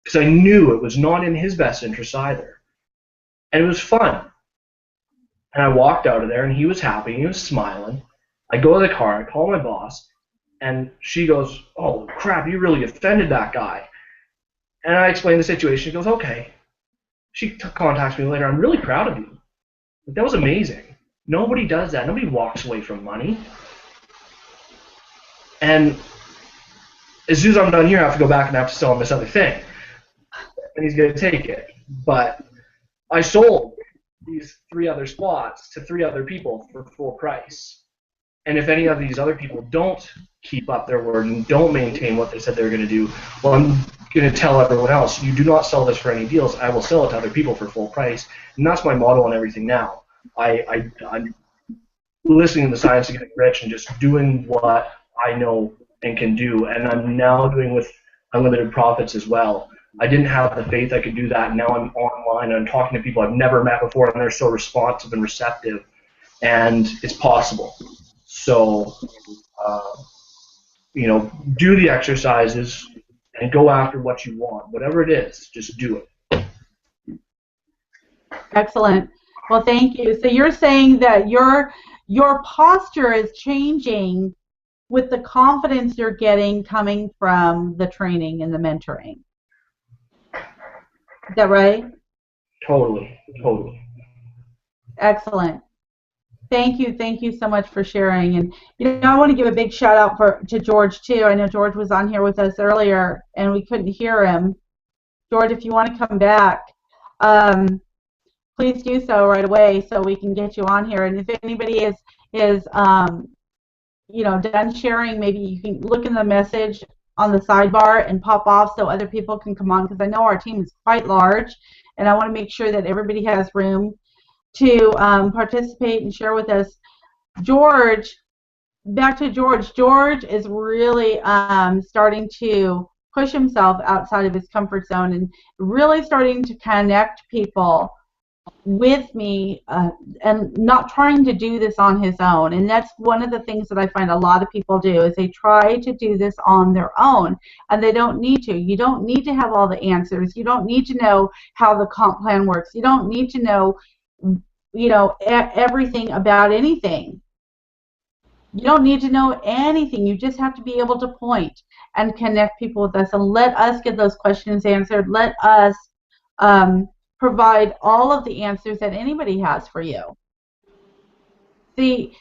Because I knew it was not in his best interest either. And it was fun. And I walked out of there and he was happy and he was smiling. I go to the car, I call my boss, and she goes, oh crap, you really offended that guy. And I explained the situation. She goes, okay. She contacts me later. I'm really proud of you. That was amazing. Nobody does that. Nobody walks away from money. And as soon as I'm done here, I have to go back and I have to sell him this other thing. And he's going to take it. But I sold these 3 other spots to 3 other people for full price. And if any of these other people don't keep up their word and don't maintain what they said they were going to do, well, I'm going to tell everyone else, you do not sell this for any deals. I will sell it to other people for full price. And that's my motto on everything now. I'm listening to the science of getting rich and just doing what I know and can do. And I'm now doing with unlimited profits as well. I didn't have the faith I could do that. And now I'm online and I'm talking to people I've never met before, and they're so responsive and receptive. And it's possible. So, you know, do the exercises and go after what you want. Whatever it is, just do it. Excellent. Well, thank you. So you're saying that your posture is changing with the confidence you're getting coming from the training and the mentoring. Is that right? Totally, totally. Excellent. Thank you so much for sharing. And you know, I want to give a big shout out to George too. I know George was on here with us earlier, and we couldn't hear him. George, if you want to come back, please do so right away, so we can get you on here. And if anybody is you know, done sharing, maybe you can look in the message on the sidebar and pop off so other people can come on, because I know our team is quite large, and I want to make sure that everybody has room to participate and share with us. George, back to George. George is really starting to push himself outside of his comfort zone and really starting to connect people with me and not trying to do this on his own. And that's one of the things that I find a lot of people do, is they try to do this on their own, and they don't need to. You don't need to have all the answers. You don't need to know how the comp plan works. You don't need to know, you know, everything about anything. You don't need to know anything. You just have to be able to point and connect people with us, and let us get those questions answered. Let us provide all of the answers that anybody has for you. See,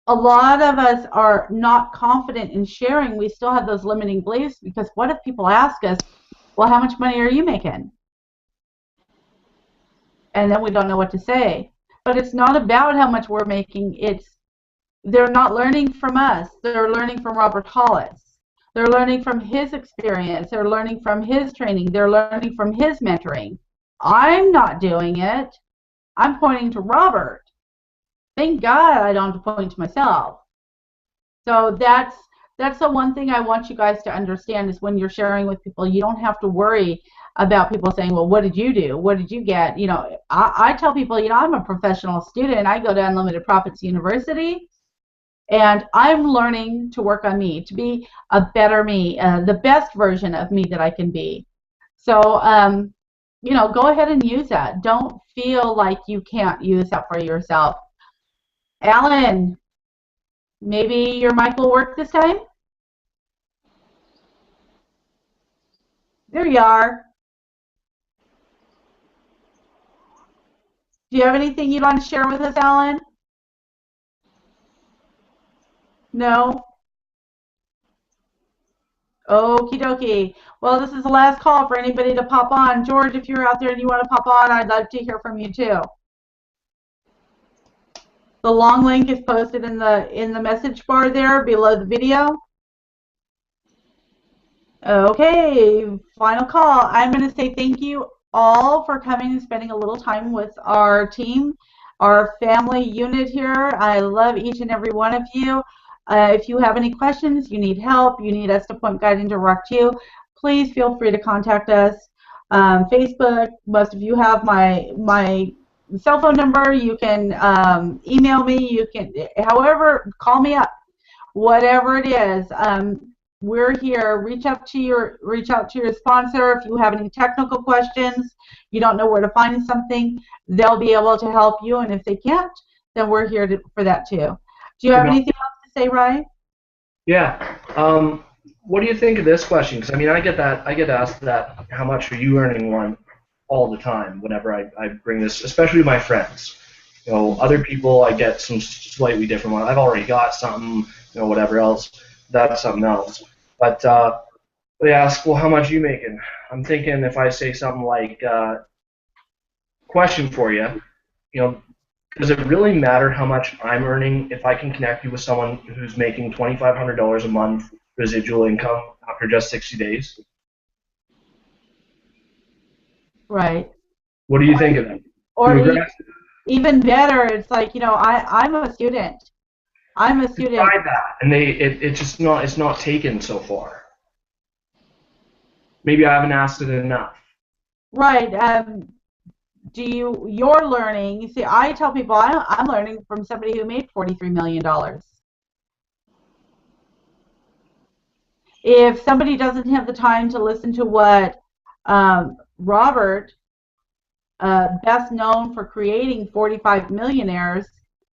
a lot of us are not confident in sharing. We still have those limiting beliefs, because what if people ask us, well, how much money are you making? And then we don't know what to say. But it's not about how much we're making. They're not learning from us. They're learning from Robert Hollis. They're learning from his experience. They're learning from his training. They're learning from his mentoring. I'm not doing it. I'm pointing to Robert. Thank God I don't have to point to myself. So that's That's the one thing I want you guys to understand is when you're sharing with people, you don't have to worry about people saying, well, what did you do? What did you get? You know, I tell people, you know, I'm a professional student. I go to Unlimited Profits University, and I'm learning to work on me, to be a better me, the best version of me that I can be. So, you know, go ahead and use that. Don't feel like you can't use that for yourself. Alan, maybe your mic will work this time? There you are. Do you have anything you'd want to share with us, Alan? No? Okie dokie. Well, this is the last call for anybody to pop on. George, if you're out there and you want to pop on, I'd love to hear from you too. The long link is posted in the message bar there below the video. Okay, final call. I'm going to say thank you all for coming and spending a little time with our team, our family unit here. I love each and every one of you. If you have any questions, you need help, you need us to point, guide, and direct you, please feel free to contact us. Facebook, most of you have my cell phone number. You can email me. You can, however, call me up. Whatever it is, we're here. Reach out to your sponsor if you have any technical questions. You don't know where to find something, they'll be able to help you. And if they can't, then we're here for that too. Do you have anything else to say, Ryan? Yeah. What do you think of this question? Because I mean, I get asked that. How much are you earning one all the time? Whenever I bring this, especially my friends. You know, other people I get some slightly different one. I've already got something. You know, whatever else. That's something else. But they ask, well, how much are you making? I'm thinking if I say something like, question for you, you know, does it really matter how much I'm earning if I can connect you with someone who's making $2,500 a month residual income after just 60 days? Right. What do you think of that? Or even better, it's like, you know, I'm a student. I'm a student. Tried that, and it's not taken so far. Maybe I haven't asked it enough. Right. You're learning. You see, I tell people I'm learning from somebody who made $43 million. If somebody doesn't have the time to listen to what Robert, best known for creating 45 millionaires,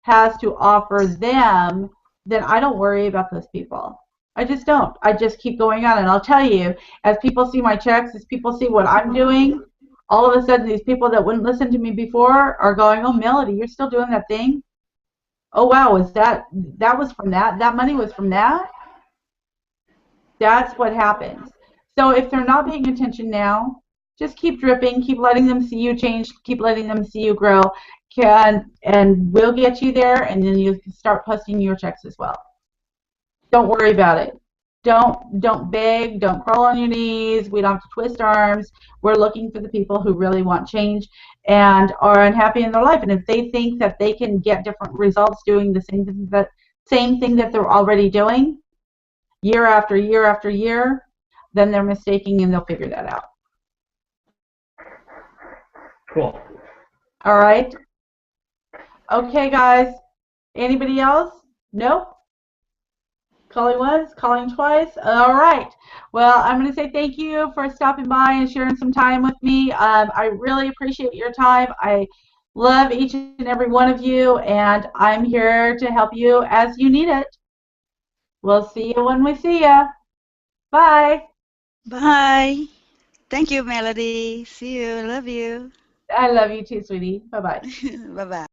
has to offer them, then I don't worry about those people. I just don't. I just keep going on. And I'll tell you, as people see my checks, as people see what I'm doing, all of a sudden these people that wouldn't listen to me before are going, oh, Meladee, you're still doing that thing? Oh, wow, that was from that? That money was from that? That's what happens. So if they're not paying attention now, just keep dripping, keep letting them see you change, keep letting them see you grow, and we'll get you there, and then you can start posting your checks as well. Don't worry about it. Don't beg, don't crawl on your knees. We don't have to twist arms. We're looking for the people who really want change and are unhappy in their life. And if they think that they can get different results doing the same thing that they're already doing year after year after year, then they're mistaking and they'll figure that out. Cool. All right. Okay, guys. Anybody else? Nope. Calling once, calling twice. All right. Well, I'm going to say thank you for stopping by and sharing some time with me. I really appreciate your time. I love each and every one of you, and I'm here to help you as you need it. We'll see you when we see you. Bye. Bye. Thank you, Meladee. See you. Love you. I love you too, sweetie. Bye-bye. Bye-bye.